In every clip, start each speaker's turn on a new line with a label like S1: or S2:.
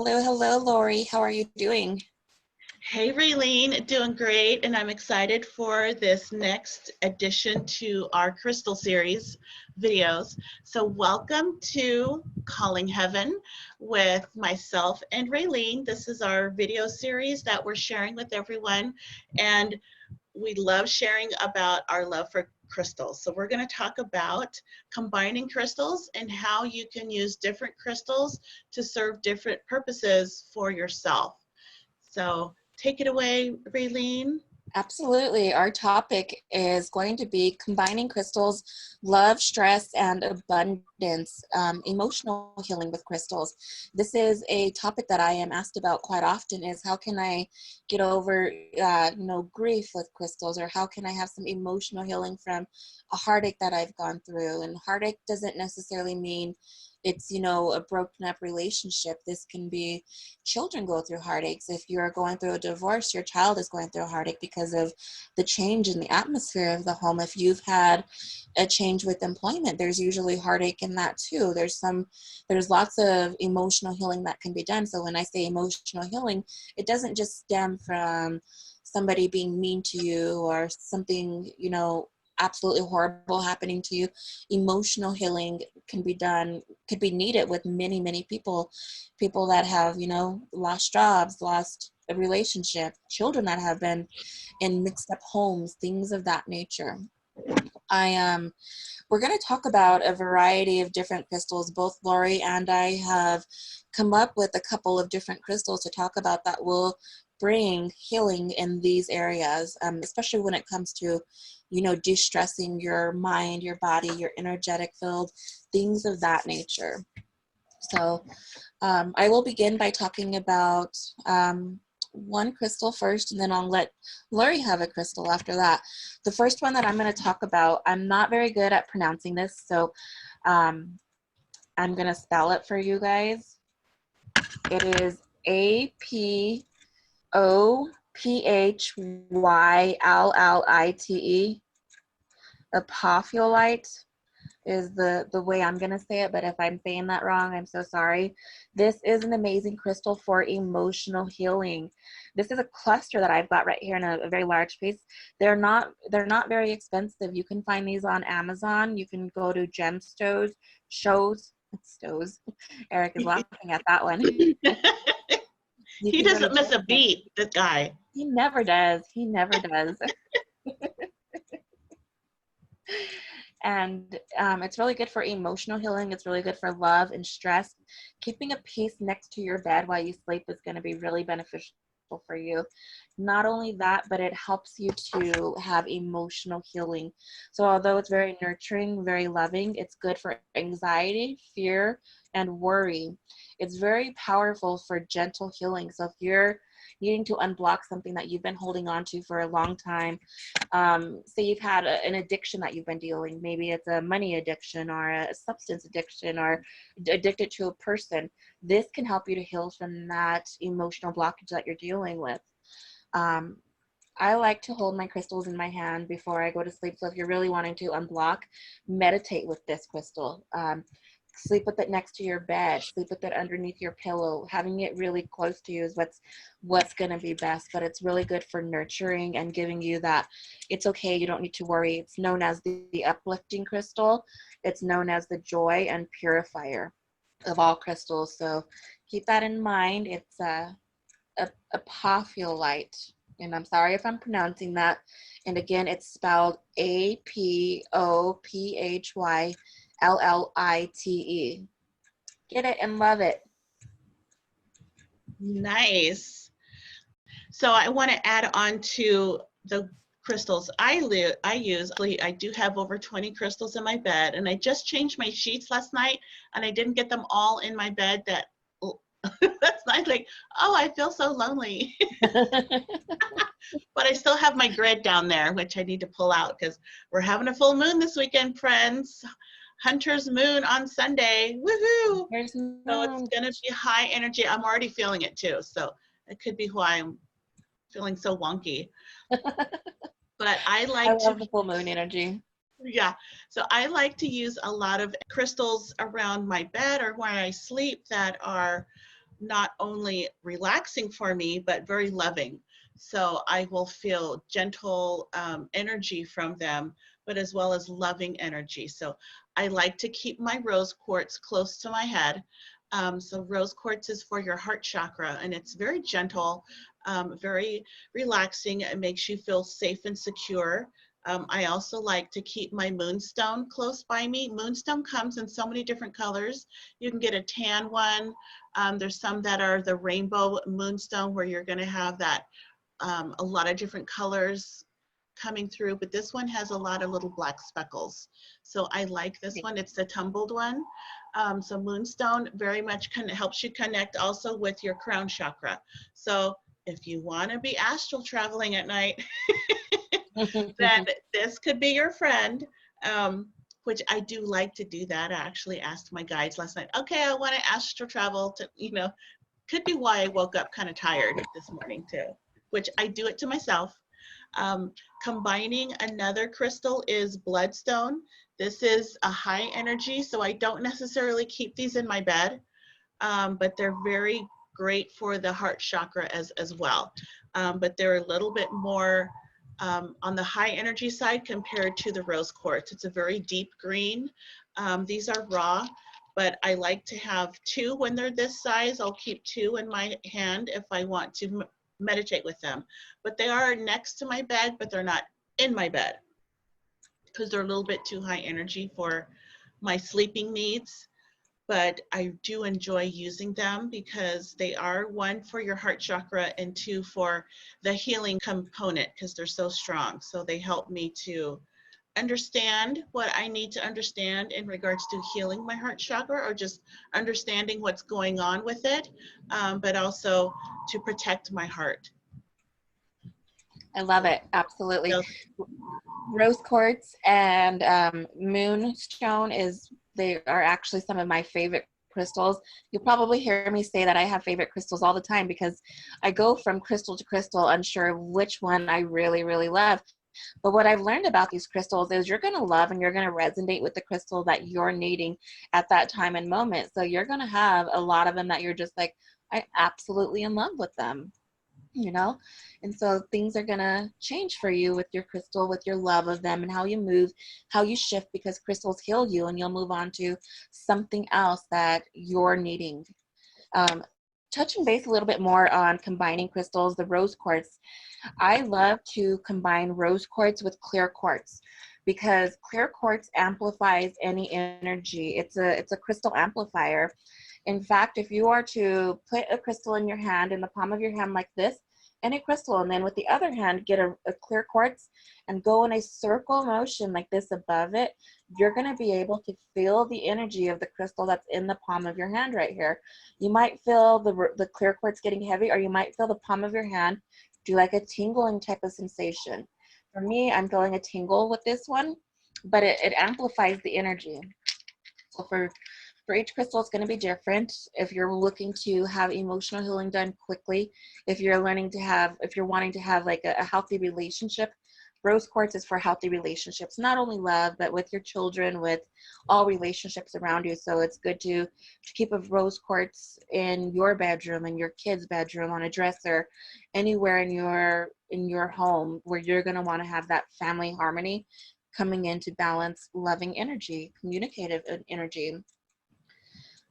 S1: Hello, hello, Lori. How are you doing?
S2: Hey, Raylene, doing great, and I'm excited for this next addition to our crystal series videos. So welcome to Calling Heaven with myself and Raylene. This is our video series that we're sharing with everyone, and we love sharing about our love for crystals. So we're going to talk about combining crystals and how you can use different crystals to serve different purposes for yourself. So take it away, Raylene.
S1: Absolutely. Our topic is going to be combining crystals, love, stress, and abundance, emotional healing with crystals. This is a topic that I am asked about quite often is how can I get over, grief with crystals, or how can I have some emotional healing from a heartache that I've gone through? And heartache doesn't necessarily mean it's, a broken up relationship. This can be children go through heartaches. If you're going through a divorce, your child is going through a heartache because of the change in the atmosphere of the home. If you've had a change with employment, there's usually heartache in that too. There's lots of emotional healing that can be done. So when I say emotional healing, it doesn't just stem from somebody being mean to you or something, absolutely horrible happening to you. Emotional healing can be done, could be needed with many people that have, lost jobs, lost a relationship, children that have been in mixed up homes, things of that nature. We're going to talk about a variety of different crystals. Both Lori and I have come up with a couple of different crystals to talk about that will bring healing in these areas, especially when it comes to, de-stressing your mind, your body, your energetic field, things of that nature. So I will begin by talking about one crystal first, and then I'll let Lori have a crystal after that. The first one that I'm going to talk about, I'm not very good at pronouncing this, so I'm going to spell it for you guys. It is Apophyllite. Apophyllite is the way I'm going to say it, but if I'm saying that wrong, I'm so sorry. This is an amazing crystal for emotional healing. This is a cluster that I've got right here in a very large piece. They're not very expensive. You can find these on Amazon. You can go to Stows. Eric is laughing at that one.
S2: He doesn't miss a beat, this guy.
S1: He never does. And it's really good for emotional healing. It's really good for love and stress. Keeping a piece next to your bed while you sleep is going to be really beneficial for you. Not only that, but it helps you to have emotional healing. So although it's very nurturing, very loving, it's good for anxiety, fear, and worry. It's very powerful for gentle healing. So if you're needing to unblock something that you've been holding on to for a long time, say you've had an addiction that you've been dealing, maybe it's a money addiction or a substance addiction or addicted to a person, this can help you to heal from that emotional blockage that you're dealing with. I like to hold my crystals in my hand before I go to sleep. So if you're really wanting to unblock, meditate with this crystal. Sleep with it next to your bed, sleep with it underneath your pillow. Having it really close to you is what's going to be best, but it's really good for nurturing and giving you that it's okay, you don't need to worry. It's known as the uplifting crystal. It's known as the joy and purifier of all crystals. So keep that in mind. It's a apophyllite, and I'm sorry if I'm pronouncing that. And again, it's spelled Apophyllite. Get it and love it.
S2: Nice. So I want to add on to the crystals I use. I do have over 20 crystals in my bed, and I just changed my sheets last night, and I didn't get them all in my bed that last night. Like, oh, I feel so lonely. But I still have my grid down there, which I need to pull out because we're having a full moon this weekend, friends. Hunter's moon on Sunday. Woohoo! So it's going to be high energy. I'm already feeling it too. So it could be why I'm feeling so wonky. But I
S1: love the full moon energy.
S2: Yeah. So I like to use a lot of crystals around my bed or where I sleep that are not only relaxing for me, but very loving. So I will feel gentle energy from them, but as well as loving energy. So I like to keep my rose quartz close to my head. So rose quartz is for your heart chakra, and it's very gentle, very relaxing. It makes you feel safe and secure. I also like to keep my moonstone close by me. Moonstone comes in so many different colors. You can get a tan one. There's some that are the rainbow moonstone where you're going to have that a lot of different colors coming through, but this one has a lot of little black speckles. So I like this one. It's the tumbled one. So moonstone very much helps you connect also with your crown chakra. So if you want to be astral traveling at night, then this could be your friend, which I do like to do that. I actually asked my guides last night, okay, I want to astral travel to, could be why I woke up kind of tired this morning too, which I do it to myself. Combining another crystal is bloodstone. This is a high energy, so I don't necessarily keep these in my bed, but they're very great for the heart chakra as well. But they're a little bit more on the high energy side compared to the rose quartz. It's a very deep green. These are raw, but I like to have two when they're this size. I'll keep two in my hand if I want to meditate with them. But they are next to my bed, but they're not in my bed because they're a little bit too high energy for my sleeping needs. But I do enjoy using them because they are, one, for your heart chakra, and two, for the healing component because they're so strong. So they help me to understand what I need to understand in regards to healing my heart chakra, or just understanding what's going on with it, but also to protect my heart.
S1: I love it. Absolutely.
S2: So,
S1: Rose quartz and moonstone they are actually some of my favorite crystals. You'll probably hear me say that I have favorite crystals all the time because I go from crystal to crystal unsure of which one I really, really love. But what I've learned about these crystals is you're going to love and you're going to resonate with the crystal that you're needing at that time and moment. So you're going to have a lot of them that you're just like, I absolutely in love with them. And so things are going to change for you with your crystal, with your love of them, and how you move, how you shift, because crystals heal you and you'll move on to something else that you're needing. Touching base a little bit more on combining crystals, the rose quartz, I love to combine rose quartz with clear quartz because clear quartz amplifies any energy. It's a crystal amplifier. In fact, if you are to put a crystal in your hand, in the palm of your hand like this, any crystal, and then with the other hand, get a clear quartz and go in a circle motion like this above it, you're going to be able to feel the energy of the crystal that's in the palm of your hand right here. You might feel the clear quartz getting heavy, or you might feel the palm of your hand do like a tingling type of sensation. For me, I'm feeling a tingle with this one, but it amplifies the energy. So for each crystal, it's going to be different. If you're looking to have emotional healing done quickly, if you're wanting to have like a healthy relationship, rose quartz is for healthy relationships, not only love, but with your children, with all relationships around you. So it's good to keep a rose quartz in your bedroom, in your kid's bedroom, on a dresser, anywhere in your home where you're going to want to have that family harmony coming into balance, loving energy, communicative energy.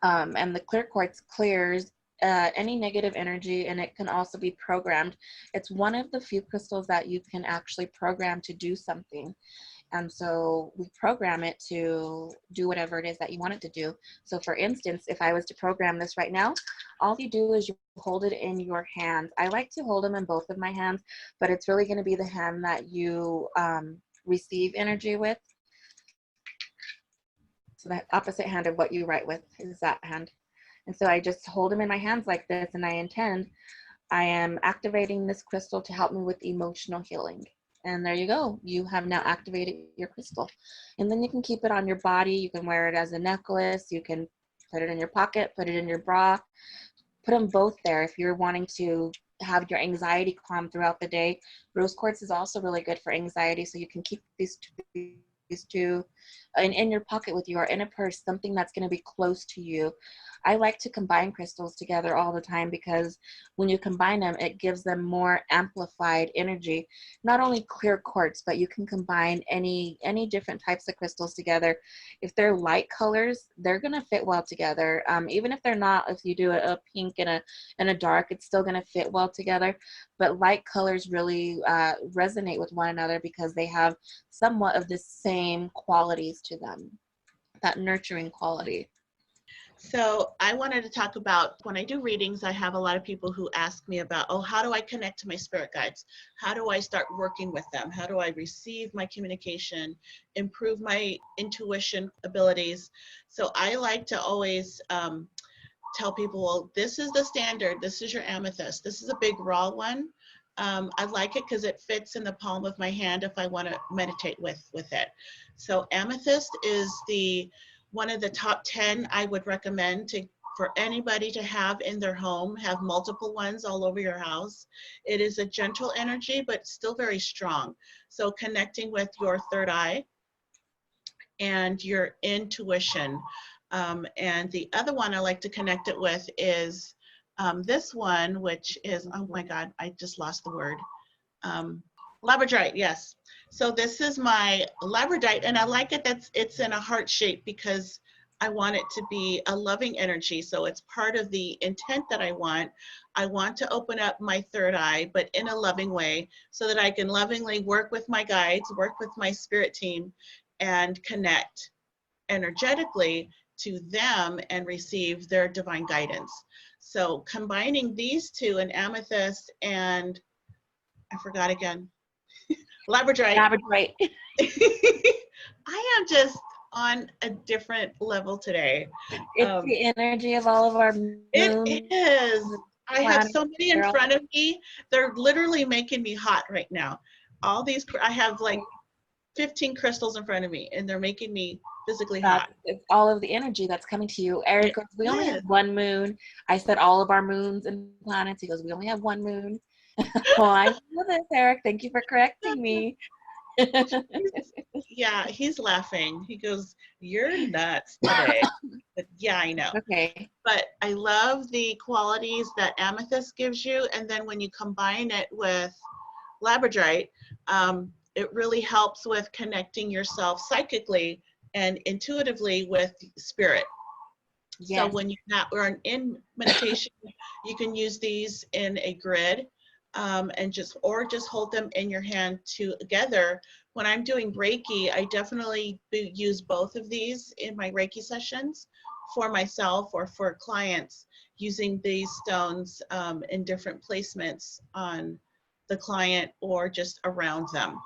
S1: And the clear quartz clears any negative energy, and it can also be programmed. It's one of the few crystals that you can actually program to do something. And so we program it to do whatever it is that you want it to do. So for instance, if I was to program this right now, all you do is you hold it in your hands. I like to hold them in both of my hands, but it's really going to be the hand that you receive energy with. So the opposite hand of what you write with is that hand. And so I just hold them in my hands like this, and I am activating this crystal to help me with emotional healing. And there you go. You have now activated your crystal. And then you can keep it on your body. You can wear it as a necklace. You can put it in your pocket, put it in your bra. Put them both there if you're wanting to have your anxiety calm throughout the day. Rose quartz is also really good for anxiety, so you can keep these two in your pocket with you, or in a purse, something that's going to be close to you. I like to combine crystals together all the time because when you combine them, it gives them more amplified energy. Not only clear quartz, but you can combine any different types of crystals together. If they're light colors, they're gonna fit well together. Even if they're not, if you do a pink and a dark, it's still gonna fit well together. But light colors really resonate with one another because they have somewhat of the same qualities to them, that nurturing quality.
S2: So I wanted to talk about, when I do readings, I have a lot of people who ask me about, oh, how do I connect to my spirit guides? How do I start working with them? How do I receive my communication, improve my intuition abilities? So I like to always tell people, well, this is the standard. This is your amethyst. This is a big raw one. I like it because it fits in the palm of my hand if I want to meditate with it. So amethyst is one of the top 10 I would recommend for anybody to have in their home, have multiple ones all over your house. It is a gentle energy, but still very strong. So connecting with your third eye and your intuition. And the other one I like to connect it with is this one, which is, oh my God, I just lost the word. Labradorite, yes. So this is my labradorite, and I like it that it's in a heart shape because I want it to be a loving energy. So it's part of the intent that I want. I want to open up my third eye, but in a loving way, so that I can lovingly work with my guides, work with my spirit team, and connect energetically to them and receive their divine guidance. So combining these two, an amethyst and I forgot again, Labradorite.
S1: Labradorite.
S2: I am just on a different level today.
S1: It's the energy of all of our moons.
S2: It is. I have so many in front of me. They're literally making me hot right now. All these, I have like 15 crystals in front of me, and they're making me physically hot.
S1: It's all of the energy that's coming to you. Eric goes, we only have one moon. I said all of our moons and planets. He goes, we only have one moon. Well, I know this, Eric. Thank you for correcting me.
S2: Yeah, he's laughing. He goes, you're nuts today. But yeah, I know.
S1: Okay.
S2: But I love the qualities that amethyst gives you. And then when you combine it with labradorite, it really helps with connecting yourself psychically and intuitively with spirit. Yes. So when you're in meditation, you can use these in a grid and just hold them in your hand together. When I'm doing Reiki, I definitely use both of these in my Reiki sessions for myself or for clients, using these stones in different placements on the client or just around them.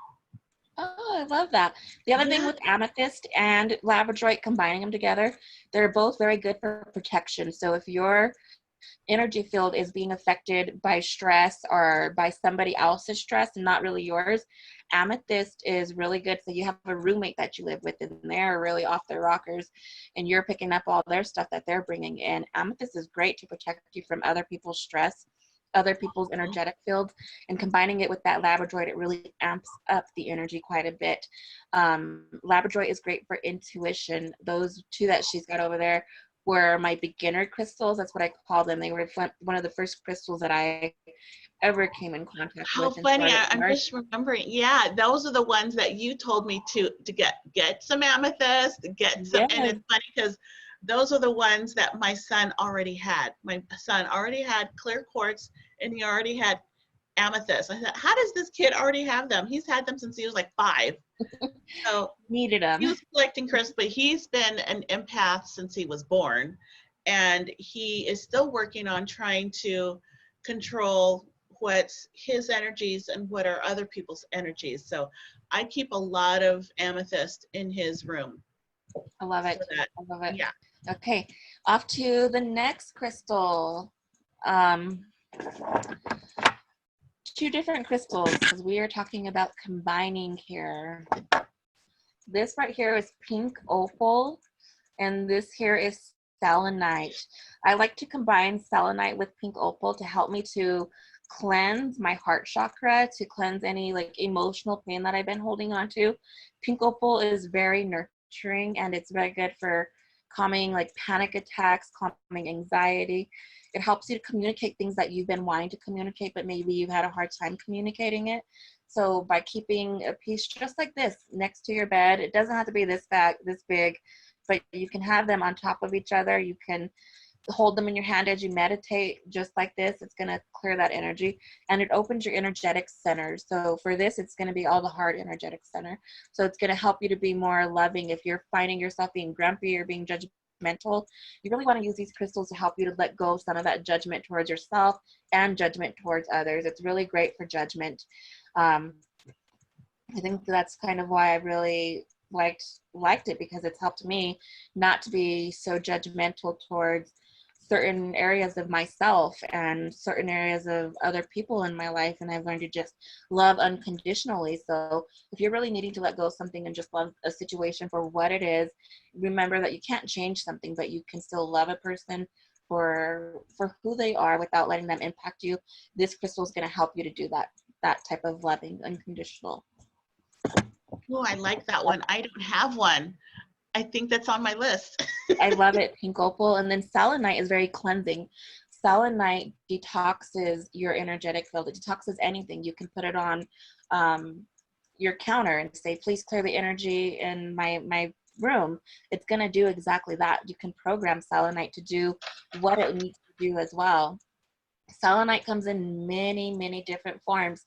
S1: Oh, I love that. The other thing with amethyst and labradorite, combining them together, they're both very good for protection. So if your energy field is being affected by stress or by somebody else's stress and not really yours, amethyst is really good. So you have a roommate that you live with and they're really off their rockers and you're picking up all their stuff that they're bringing in. Amethyst is great to protect you from other people's stress, other people's energetic fields, and combining it with that labradorite, it really amps up the energy quite a bit. Labradorite is great for intuition. Those two that she's got over there were my beginner crystals. That's what I call them. They were one of the first crystals that I ever came in contact with.
S2: How funny. I'm just remembering. Yeah, those are the ones that you told me to get some amethyst, get some. Yes. And it's funny because those are the ones that my son already had. My son already had clear quartz and he already had amethyst. I said, how does this kid already have them? He's had them since he was like 5. So
S1: needed them.
S2: He was collecting crystals, but he's been an empath since he was born. And he is still working on trying to control what's his energies and what are other people's energies. So I keep a lot of amethyst in his room.
S1: I love it. I love it. Yeah. Okay, off to the next crystal. 2 different crystals because we are talking about combining here. This right here is pink opal and this here is selenite. I like to combine selenite with pink opal to help me to cleanse my heart chakra, to cleanse any like emotional pain that I've been holding on to. Pink opal is very nurturing and it's very good for calming like panic attacks, calming anxiety. It helps you to communicate things that you've been wanting to communicate, but maybe you've had a hard time communicating it. So by keeping a piece just like this next to your bed, it doesn't have to be this fat, this big, but you can have them on top of each other. You can hold them in your hand as you meditate, just like this. It's going to clear that energy, and it opens your energetic centers. So for this, it's going to be all the heart energetic center. So it's going to help you to be more loving. If you're finding yourself being grumpy or being judgmental, you really want to use these crystals to help you to let go of some of that judgment towards yourself and judgment towards others. It's really great for judgment. I think that's kind of why I really liked it, because it's helped me not to be so judgmental towards certain areas of myself and certain areas of other people in my life, and I've learned to just love unconditionally. So if you're really needing to let go of something and just love a situation for what it is, remember that you can't change something, but you can still love a person for who they are without letting them impact you. This crystal is going to help you to do that type of loving unconditional.
S2: Oh, I like that one. I don't have one. I think that's on my list.
S1: I love it, pink opal. And then selenite is very cleansing. Selenite detoxes your energetic field. It detoxes anything. You can put it on your counter and say, please clear the energy in my room. It's going to do exactly that. You can program selenite to do what it needs to do as well. Selenite comes in many, many different forms.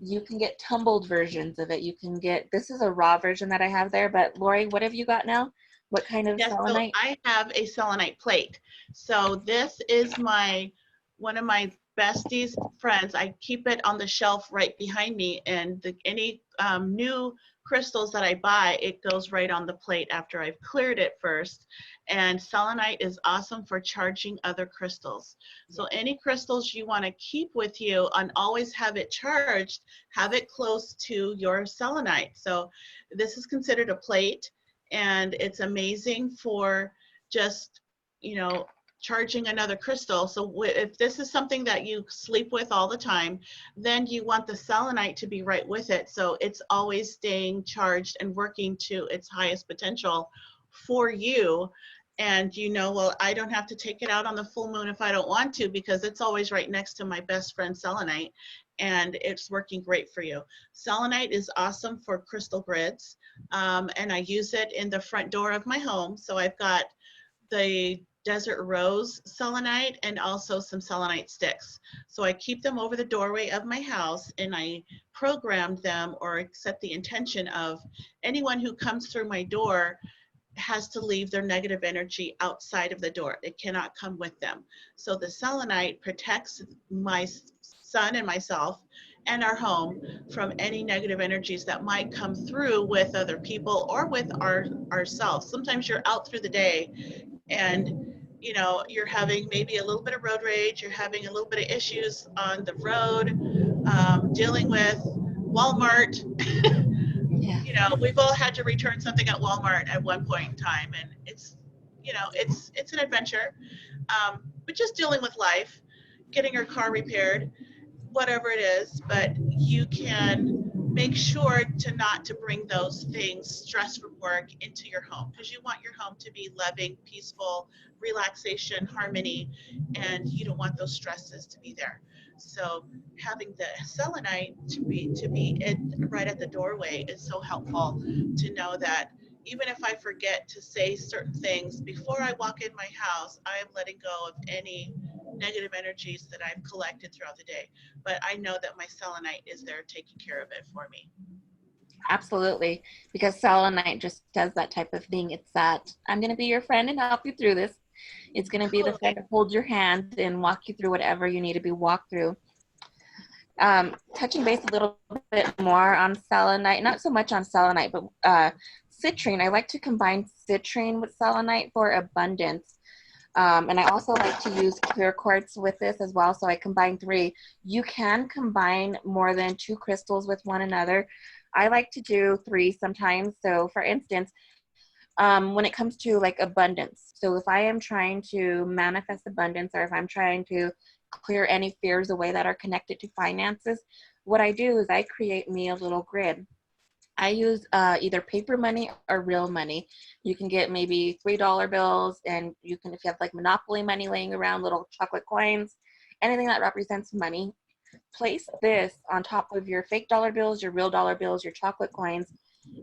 S1: You can get tumbled versions of it. You can get, this is a raw version that I have there, but Lori, what have you got now? What kind of
S2: Yes,
S1: selenite?
S2: so I have a selenite plate. So this is one of my besties friends. I keep it on the shelf right behind me, and any new crystals that I buy, it goes right on the plate after I've cleared it first. And selenite is awesome for charging other crystals. So any crystals you want to keep with you and always have it charged, have it close to your selenite. So this is considered a plate, and it's amazing for just, charging another crystal. So if this is something that you sleep with all the time, then you want the selenite to be right with it. So it's always staying charged and working to its highest potential for you. And well, I don't have to take it out on the full moon if I don't want to, because it's always right next to my best friend selenite, and it's working great for you. Selenite is awesome for crystal grids, and I use it in the front door of my home. So I've got the desert rose selenite and also some selenite sticks. So I keep them over the doorway of my house, and I programmed them or set the intention of anyone who comes through my door has to leave their negative energy outside of the door. It cannot come with them. So the selenite protects my son and myself and our home from any negative energies that might come through with other people or with ourselves. Sometimes you're out through the day and you're having maybe a little bit of road rage, you're having a little bit of issues on the road, dealing with Walmart.
S1: Yeah.
S2: We've all had to return something at Walmart at one point in time, and it's an adventure. But just dealing with life, getting your car repaired, whatever it is, but you can make sure not to bring those things, stress from work, into your home, because you want your home to be loving, peaceful, relaxation, harmony, and you don't want those stresses to be there. So having the selenite to be right at the doorway is so helpful to know that even if I forget to say certain things before I walk in my house, I am letting go of any negative energies that I've collected throughout the day. But I know that my selenite is there taking care of it for me.
S1: Absolutely, because selenite just does that type of thing. It's that I'm going to be your friend and help you through this. It's going to be the friend to hold your hand and walk you through whatever you need to be walked through. Touching base a little bit more on selenite, not so much on selenite, but citrine. I like to combine citrine with selenite for abundance. And I also like to use clear quartz with this as well. So I combine 3. You can combine more than 2 crystals with one another. I like to do 3 sometimes. So for instance, when it comes to like abundance. So if I am trying to manifest abundance, or if I'm trying to clear any fears away that are connected to finances, what I do is I create me a little grid. I use either paper money or real money. You can get maybe $3 bills, and you can, if you have like Monopoly money laying around, little chocolate coins, anything that represents money. Place this on top of your fake dollar bills, your real dollar bills, your chocolate coins,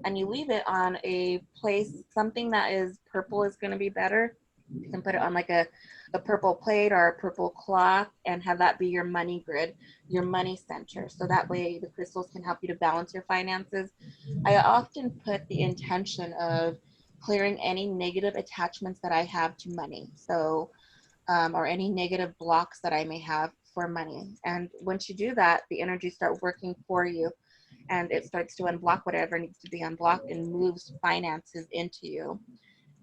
S1: and you leave it on a place, something that is purple is going to be better. You can put it on like a purple plate or a purple cloth and have that be your money grid, your money center. So that way the crystals can help you to balance your finances. I often put the intention of clearing any negative attachments that I have to money. So, or any negative blocks that I may have for money. And once you do that, the energies start working for you, and it starts to unblock whatever needs to be unblocked and moves finances into you.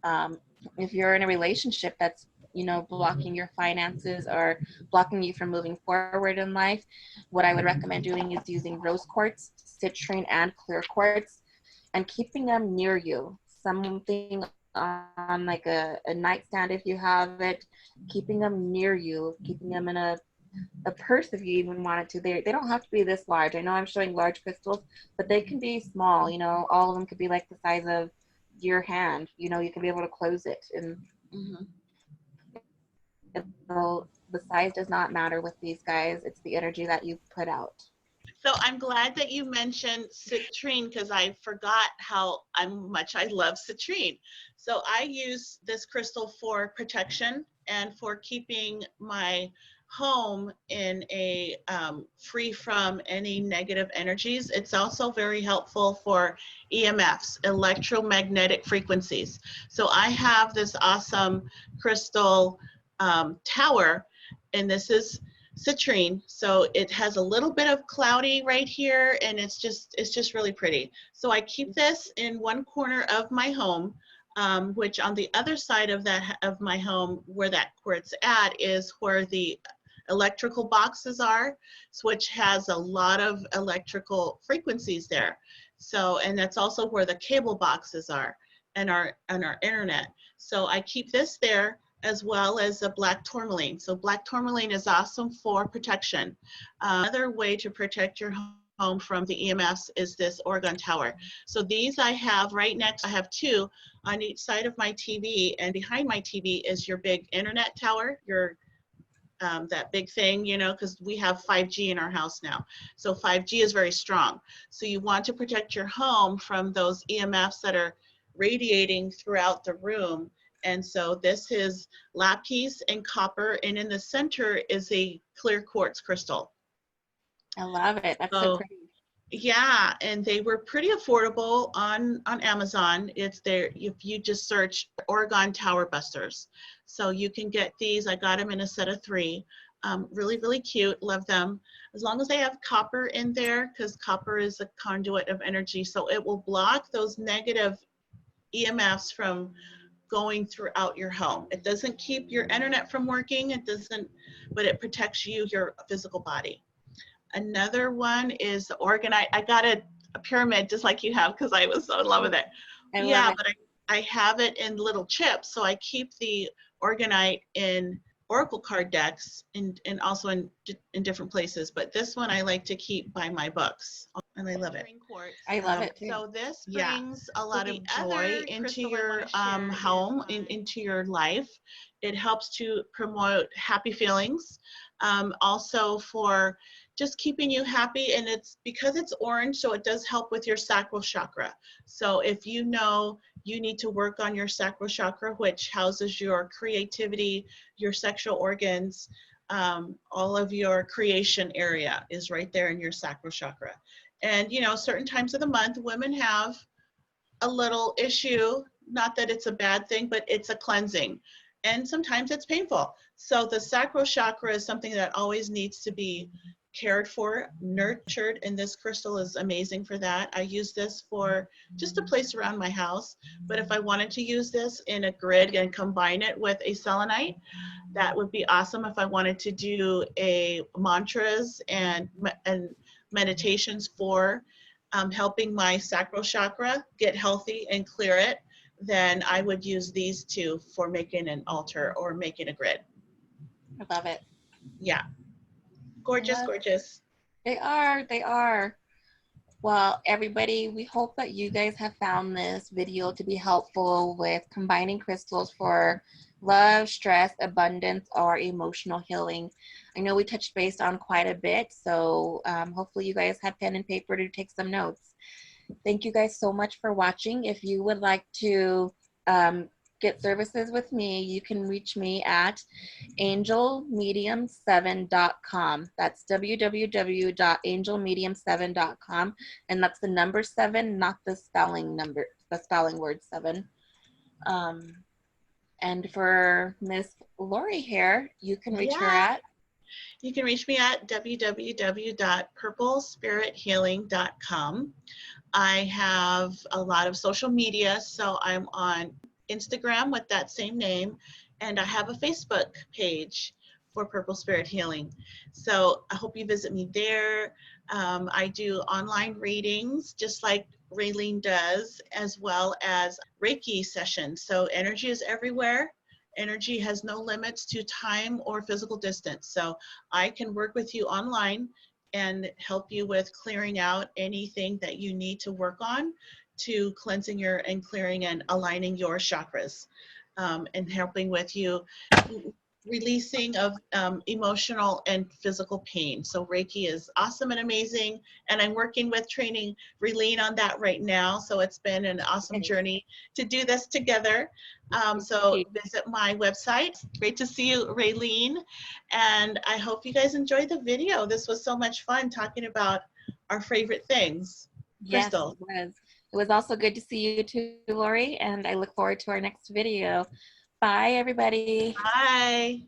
S1: Um, if you're in a relationship that's, you know, blocking your finances or blocking you from moving forward in life, what I would recommend doing is using rose quartz, citrine, and clear quartz, and keeping them near you. Something on like a nightstand if you have it, keeping them near you, keeping them in a purse if you even wanted to. They don't have to be this large. I know I'm showing large crystals, but they can be small. You know, all of them could be like the size of your hand. You know, you can be able to close it, and
S2: Mhm.
S1: the size does not matter with these guys. It's the energy that you put out.
S2: So I'm glad that you mentioned citrine because I forgot how much I love citrine. So I use this crystal for protection and for keeping my home in a free from any negative energies. It's also very helpful for EMFs, electromagnetic frequencies. So I have this awesome crystal tower, and this is citrine, so it has a little bit of cloudy right here, and it's just really pretty. So I keep this in one corner of my home, which on the other side of my home, where that quartz at, is where the electrical boxes are, which has a lot of electrical frequencies there. So, and that's also where the cable boxes are, and our internet. So I keep this there, as well as a black tourmaline. So black tourmaline is awesome for protection. Another way to protect your home from the EMFs is this Oregon tower. So these I have right next, I have two on each side of my TV, and behind my TV is your big internet tower, your that big thing, you know, because we have 5G in our house now. So 5G is very strong. So you want to protect your home from those EMFs that are radiating throughout the room. And so this is lapis and copper, and in the center is a clear quartz crystal.
S1: I love it. That's so
S2: So
S1: pretty.
S2: yeah, and they were pretty affordable on Amazon. It's there if you just search Oregon Tower Busters. So you can get these. I got them in a set of 3. Really, really cute. Love them. As long as they have copper in there, because copper is a conduit of energy. So it will block those negative EMFs from going throughout your home. It doesn't keep your internet from working. It doesn't, but it protects you, your physical body. Another one is the orgonite. I got a pyramid just like you have because I was so in love with it.
S1: I love
S2: Yeah,
S1: it.
S2: but I have it in little chips. So I keep the orgonite in oracle card decks and also in different places. But this one I like to keep by my books. And I love it.
S1: I love it too.
S2: So this brings a lot of joy into your home, into your life. It helps to promote happy feelings. Also for just keeping you happy, and it's because it's orange, so it does help with your sacral chakra. So if you know you need to work on your sacral chakra, which houses your creativity, your sexual organs, all of your creation area is right there in your sacral chakra. And you know, certain times of the month, women have a little issue, not that it's a bad thing, but it's a cleansing. And sometimes it's painful. So the sacral chakra is something that always needs to be cared for, nurtured, and this crystal is amazing for that. I use this for just a place around my house, but if I wanted to use this in a grid and combine it with a selenite, that would be awesome. If I wanted to do a mantras and meditations for helping my sacral chakra get healthy and clear it, then I would use these two for making an altar or making a grid.
S1: I love it.
S2: Yeah. Gorgeous, gorgeous.
S1: They are. They are. Well, everybody, we hope that you guys have found this video to be helpful with combining crystals for love, stress, abundance, or emotional healing. I know we touched base on quite a bit, so hopefully you guys have pen and paper to take some notes. Thank you guys so much for watching. If you would like to get services with me, you can reach me at angelmedium7.com. That's www.angelmedium7.com. And that's the number 7, not the spelling number, the spelling word 7. And for Miss Lori here, you can reach her
S2: Yeah.
S1: at.
S2: You can reach me at www.purplespiриthealing.com. I have a lot of social media, so I'm on Instagram with that same name, and I have a Facebook page for Purple Spirit Healing. So I hope you visit me there. I do online readings, just like Raylene does, as well as Reiki sessions. So energy is everywhere. Energy has no limits to time or physical distance. So I can work with you online and help you with clearing out anything that you need to work on to cleansing your and clearing and aligning your chakras, and helping with you releasing of emotional and physical pain. So Reiki is awesome and amazing, and I'm working with training Raylene on that right now. So it's been an awesome journey to do this together. So visit my website. Great to see you, Raylene, and I hope you guys enjoyed the video. This was so much fun talking about our favorite things.
S1: Yes,
S2: Crystal.
S1: it was. It was also good to see you too, Lori, and I look forward to our next video. Bye, everybody.
S2: Bye.